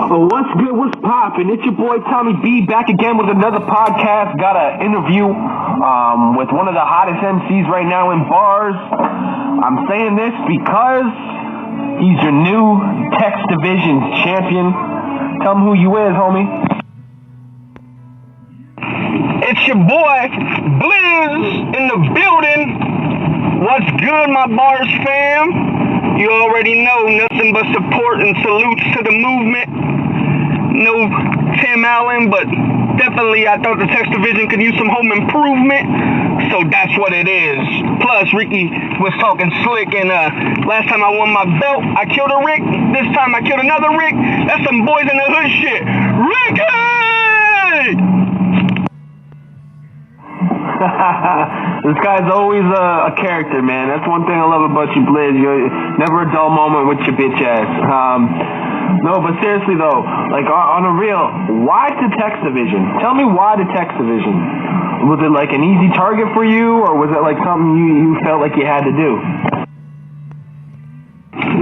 Well, what's good? What's poppin'? It's your boy Tommy B back again with another podcast. Got an interview with one of the hottest MCs right now in bars. I'm saying this because he's your new Text Division champion. Tell him who you is, homie. It's your boy Bliz in the building. What's good, my bars fam? You already know, nothing but support and salutes to the movement. No Tim Allen, but definitely I thought the Text Division could use some home improvement. So that's what it is. Plus, Ricky was talking slick, and last time I won my belt, I killed a Rick. This time I killed another Rick. That's some boys in the hood shit. Ricky! This guy's always a character, man. That's one thing I love about you, Bliz. You're never a dull moment with your bitch ass. No, but seriously though, like on a real, why the Text Division? Tell me why the Text Division. Was it like an easy target for you, or was it like something you felt like you had to do?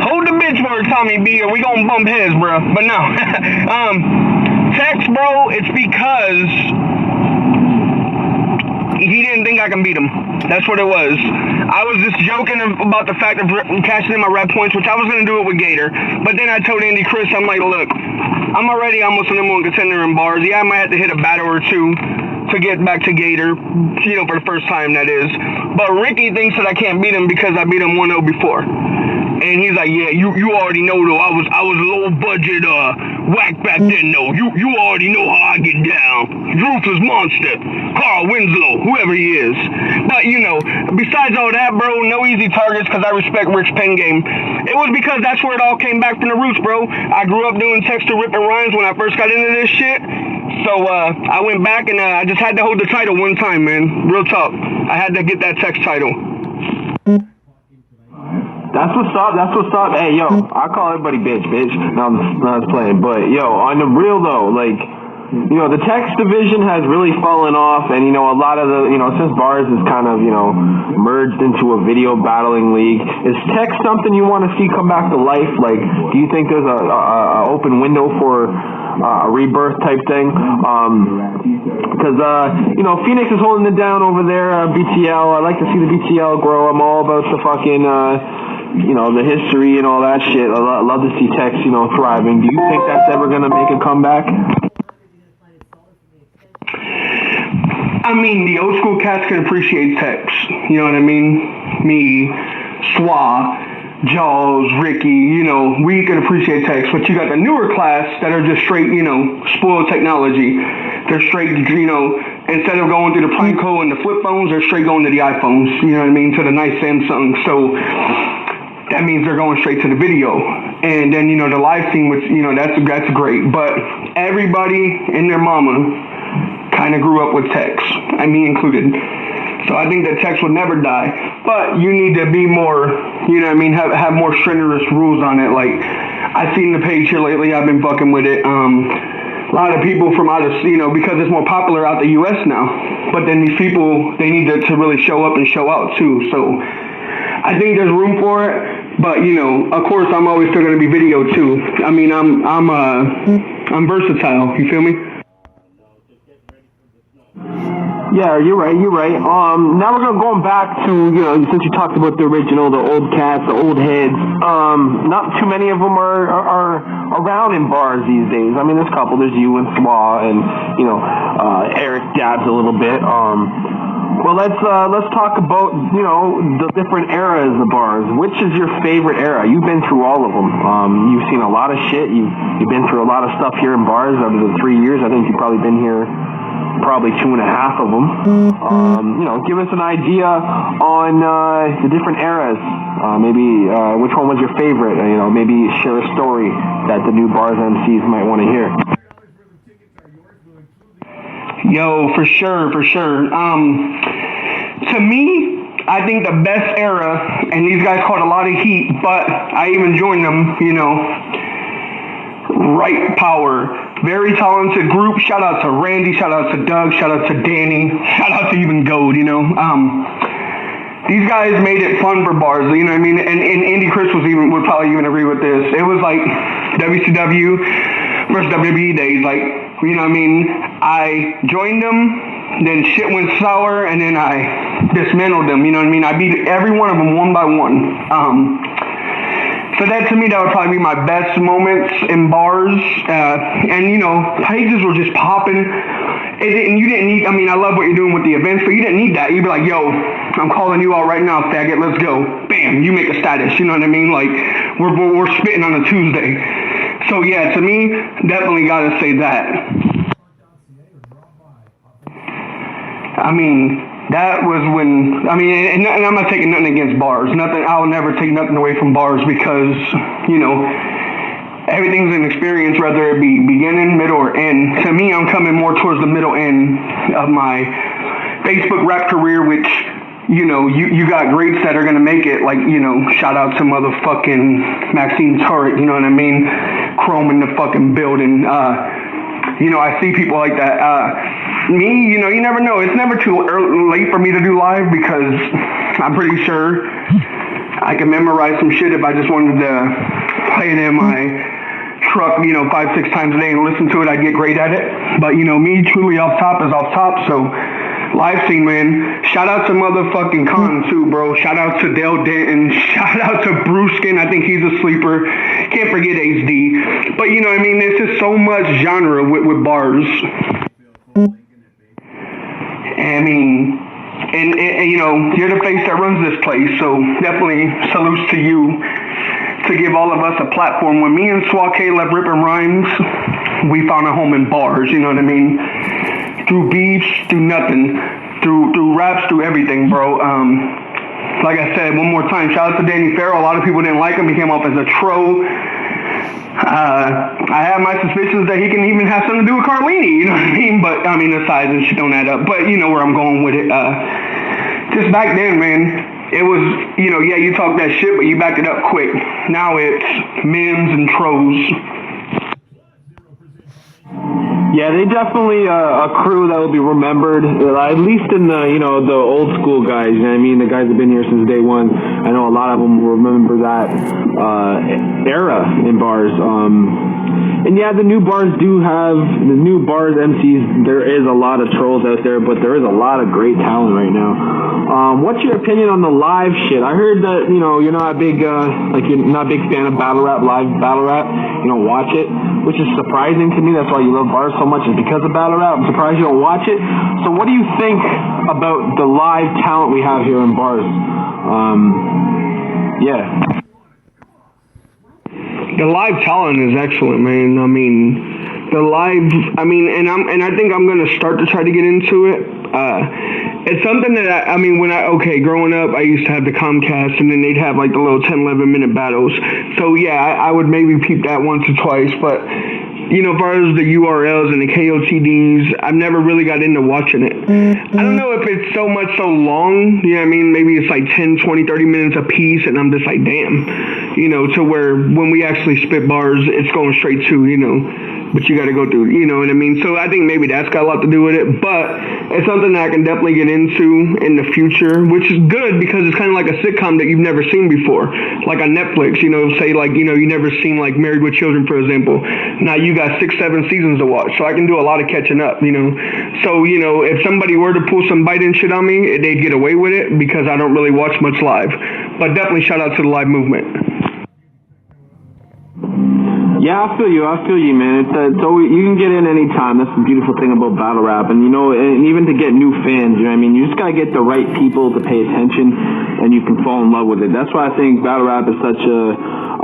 Hold the bitch word, Tommy B, or we gonna bump heads, bro. But no, Text, bro, it's because he didn't think I can beat him. That's what it was. I was just joking about the fact of cashing in my rep points, which I was going to do it with Gator. But then I told Andy Chris, I'm like, look, I'm already almost a number one contender in bars. Yeah, I might have to hit a battle or two to get back to Gator, for the first time, that is. But Ricky thinks that I can't beat him because I beat him 1-0 before. And he's like, yeah, you already know though. I was low budget whack back then though. You already know how I get down. Ruthless monster, Carl Winslow, whoever he is. But besides all that, bro, no easy targets because I respect Rick's pen game. It was because that's where it all came back from the roots, bro. I grew up doing text to ripping rhymes when I first got into this shit. So I went back and I just had to hold the title one time, man. Real talk. I had to get that text title. That's what's up. Hey, yo, I call everybody bitch. No, I'm not playing. But, yo, on the real, though, like, the Text Division has really fallen off. And, a lot of the, since B.A.R.Z is kind of, merged into a video battling league, is Text something you want to see come back to life? Like, do you think there's a open window for a rebirth type thing? Because, Phoenix is holding it down over there, BTL. I like to see the BTL grow. I'm all about the fucking... the history and all that shit. I love to see Text, thriving. Do you think that's ever going to make a comeback? I mean, the old school cats can appreciate Text. You know what I mean? Me, Swa, Jaws, Ricky, we can appreciate Text. But you got the newer class that are just straight, spoiled technology. They're straight, instead of going through the Pico and the flip phones, they're straight going to the iPhones, you know what I mean, to the nice Samsung. So that means they're going straight to the video. And then, the live scene, which, that's great. But everybody and their mama kind of grew up with Text, me included. So I think that Text will never die. But you need to be more, have more strenuous rules on it. Like, I've seen the page here lately. I've been fucking with it. A lot of people from out of, because it's more popular out the U.S. now. But then these people, they need to really show up and show out too. So I think there's room for it. But, of course, I'm always still going to be video too. I mean, I'm versatile. You feel me? Yeah, you're right. Now we're going back to, since you talked about the original, the old cats, the old heads. Not too many of them are around in bars these days. I mean, there's a couple. There's you and Swa and, Eric dabs a little bit. Well, let's talk about, the different eras of bars. Which is your favorite era? You've been through all of them. You've seen a lot of shit. You've been through a lot of stuff here in bars over the 3 years. I think you've probably been here probably 2.5 of them. Give us an idea on the different eras. Maybe which one was your favorite? Maybe share a story that the new bars MCs might want to hear. Yo, for sure. To me, I think the best era, and these guys caught a lot of heat, but I even joined them, Right Power. Very talented group. Shout out to Randy, shout out to Doug, shout out to Danny, shout out to even Gold, These guys made it fun for bars, you know what I mean? And Andy Chris would probably even agree with this. It was like WCW versus WWE days. Like, you know what I mean? I joined them, then shit went sour, and then I dismantled them. You know what I mean? I beat every one of them one by one. So that to me, that would probably be my best moments in bars. And you know, pages were just popping. And you didn't need, I mean, I love what you're doing with the events, but you didn't need that. You'd be like, yo, I'm calling you out right now, faggot, let's go. Bam, you make a status, you know what I mean? Like, we're spitting on a Tuesday. So yeah, to me, definitely gotta say that. I mean, that was when, I mean, and I'm not taking nothing against bars. Nothing, I'll never take nothing away from bars because, you know, everything's an experience, whether it be beginning, middle, or end. To me, I'm coming more towards the middle end of my Facebook rap career, which, you know, you got greats that are going to make it, like, you know, shout out to motherfucking Maxine Turret, you know what I mean? Chrome in the fucking building. You know, I see people like that. Me, you know, you never know. It's never too late for me to do live because I'm pretty sure I can memorize some shit if I just wanted to play it in my truck, you know, 5-6 times a day and listen to it. I'd get great at it. But, you know, me, truly off top is off top. So, live scene, man. Shout out to motherfucking Khan, too, bro. Shout out to Dale Denton. Shout out to Brewskin. I think he's a sleeper. Can't forget HD. But, you know what I mean? There's just so much genre with bars. I mean, and, you know, you're the face that runs this place, so definitely salutes to you to give all of us a platform. When me and Swat Caleb ripping rhymes, we found a home in bars, you know what I mean? Through beats, through nothing, through raps, through everything, bro. Like I said, one more time, shout out to Danny Farrell. A lot of people didn't like him. He came off as a troll. I have my suspicions that he can even have something to do with Carlini, you know what I mean? But, I mean, the size and shit don't add up. But you know where I'm going with it. Just back then, man, it was, you know, yeah, you talk that shit, but you backed it up quick. Now it's memes and trolls. Yeah, they definitely a crew that will be remembered, at least in the, you know, the old school guys. You know what I mean? The guys have been here since day one. I know a lot of them will remember that era in bars. And yeah, the new bars MCs. There is a lot of trolls out there, but there is a lot of great talent right now. What's your opinion on the live shit? I heard that, you know, you're not a big you're not a big fan of live battle rap. You don't watch it, which is surprising to me. That's why you love bars so much, is because of battle rap. I'm surprised you don't watch it. So what do you think about the live talent we have here in bars? Yeah. The live talent is excellent, man. I mean, and I think I'm gonna start to try to get into it. It's something that growing up, I used to have the Comcast, and then they'd have like the little 10-11 minute battles. So yeah, I would maybe peep that once or twice, but you know, as far as the URLs and the KOTDs, I've never really got into watching it. I don't know if it's so long, you know what I mean? Maybe it's like 10, 20, 30 minutes a piece, and I'm just like, damn. You know, to where when we actually spit bars, it's going straight to, you know, but you got to go through, you know what I mean? So I think maybe that's got a lot to do with it, but it's something that I can definitely get into in the future, which is good because it's kind of like a sitcom that you've never seen before. Like on Netflix, you know, say like, you know, you never seen like Married with Children, for example. Now you got 6-7 seasons to watch, so I can do a lot of catching up, you know. So, you know, if somebody were to pull some bite and shit on me, they'd get away with it because I don't really watch much live. But definitely shout out to the live movement. Yeah, I feel you, man. It's always, you can get in any time. That's the beautiful thing about battle rap, and you know, and even to get new fans, you know what I mean? You just gotta get the right people to pay attention, and you can fall in love with it. That's why I think battle rap is such a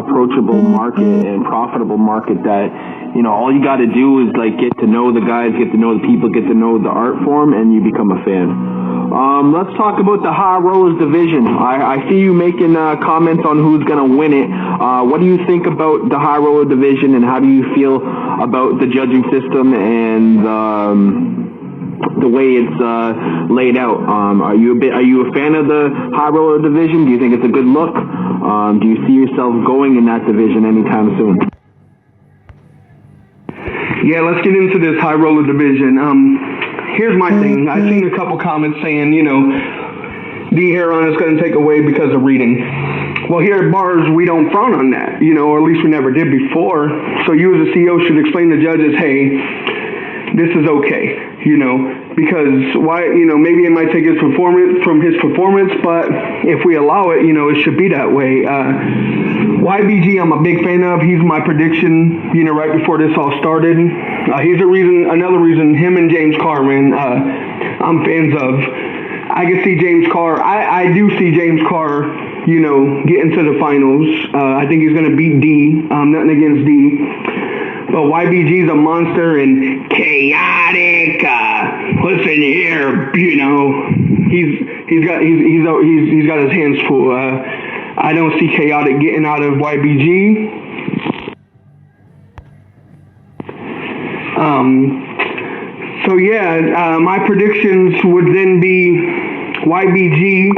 approachable market and profitable market that, you know, all you gotta do is like get to know the guys, get to know the people, get to know the art form, and you become a fan. Let's talk about the High Rollers division. I see you making comments on who's going to win it. What do you think about the High Roller division, and how do you feel about the judging system and the way it's laid out? Are you a fan of the High Roller division? Do you think it's a good look? Do you see yourself going in that division anytime soon? Yeah, let's get into this High Roller division. Here's my thing. I've seen a couple comments saying, you know, D. Heron is going to take away because of reading. Well, here at B.A.R.Z, we don't frown on that, or at least we never did before. So you as a CEO should explain to judges, hey, this is okay, because why, maybe it might take his performance, but if we allow it, it should be that way. YBG, I'm a big fan of. He's my prediction, right before this all started. He's another reason him and James Carr, man, I'm fans of. I can see James Carr. I do see James Carr, get into the finals. I think he's going to beat D. Nothing against D. But YBG's a monster and chaotic. Listen here, he's got his hands full. I don't see chaotic getting out of YBG. So yeah, my predictions would then be YBG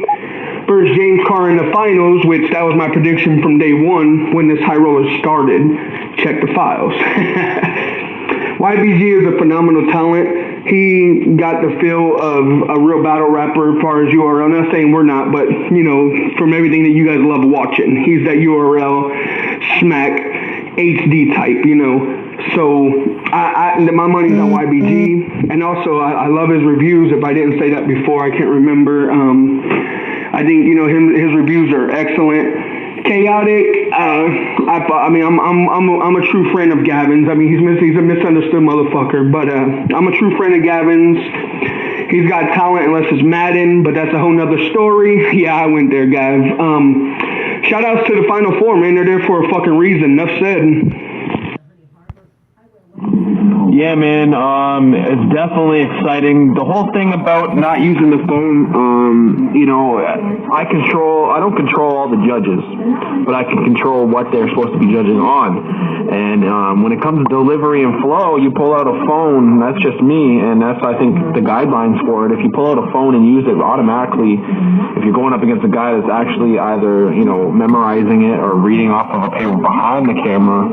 versus James Carr in the finals, which that was my prediction from day one when this high roller started. Check the files. YBG is a phenomenal talent. He got the feel of a real battle rapper as far as URL. Not saying we're not, but, from everything that you guys love watching. He's that URL smack HD type, So my money's on YBG. And also, I love his reviews. If I didn't say that before, I can't remember. I think, his reviews are excellent. Chaotic. I'm a true friend of Gavin's. I mean, he's a misunderstood motherfucker, but I'm a true friend of Gavin's. He's got talent unless it's Madden, but that's a whole nother story. Yeah, I went there, Gav. Shout outs to the Final Four, man. They're there for a fucking reason. Enough said. Yeah, man, it's definitely exciting. The whole thing about not using the phone, I don't control all the judges, but I can control what they're supposed to be judging on. And when it comes to delivery and flow, you pull out a phone, that's just me, and that's, I think, the guidelines for it. If you pull out a phone and use it automatically, if you're going up against a guy that's actually either, memorizing it or reading off of a paper behind the camera,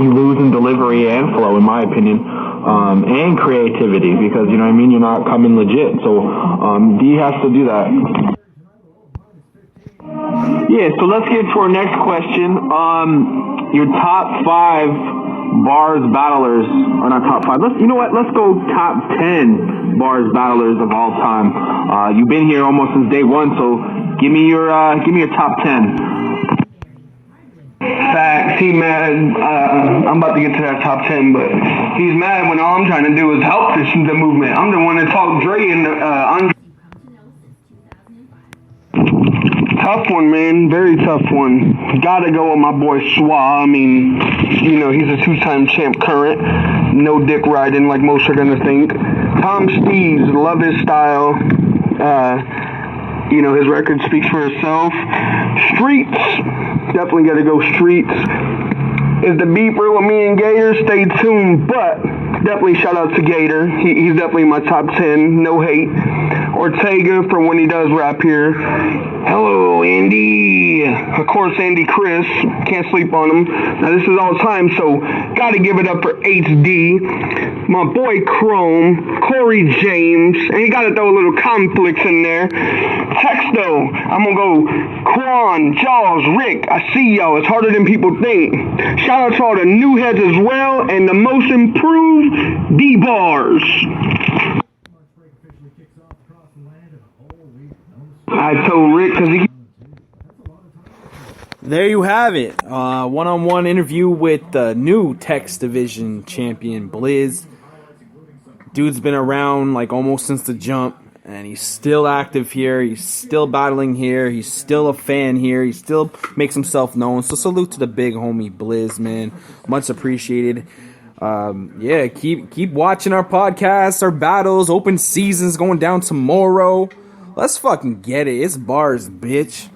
you lose in delivery and flow, in my opinion, and creativity, because, you're not coming legit. So D has to do that. Yeah, so let's get to our next question. Your top 5 B.A.R.Z battlers, or not top 5. Let's go top 10 B.A.R.Z battlers of all time. You've been here almost since day one, so give me your top 10. Facts. He mad. I'm about to get to that top 10, but he's mad when all I'm trying to do is help the movement. I'm the one that talked Dre and Andre. Tough one, man. Very tough one. Gotta go with my boy Swa. I mean, he's a 2-time champ current. No dick riding like most are gonna think. Tom Steves, love his style. His record speaks for itself. Streets, definitely got to go Streets. Is the beef real with me and Gator? Stay tuned, but definitely shout out to Gator. He's definitely my top 10. No hate. Ortega for when he does rap here. Hello, Andy. Of course, Andy Chris. Can't sleep on him. Now, this is all time, so got to give it up for HD. My boy Chrome, Corey James, and you got to throw a little conflicts in there. Texto, I'm going to go Quan, Jaws, Rick. I see y'all. It's harder than people think. Shout out to all the new heads as well, and the most improved B.A.R.Z. I told Rick because he... There you have it. One-on-one interview with the new Text Division champion, Bliz. Dude's been around like almost since the jump, and he's still active here. He's still battling here. He's still a fan here. He still makes himself known. So salute to the big homie Bliz, man. Much appreciated. Keep watching our podcasts, our battles, open seasons going down tomorrow. Let's fucking get it. It's B.A.R.Z, bitch.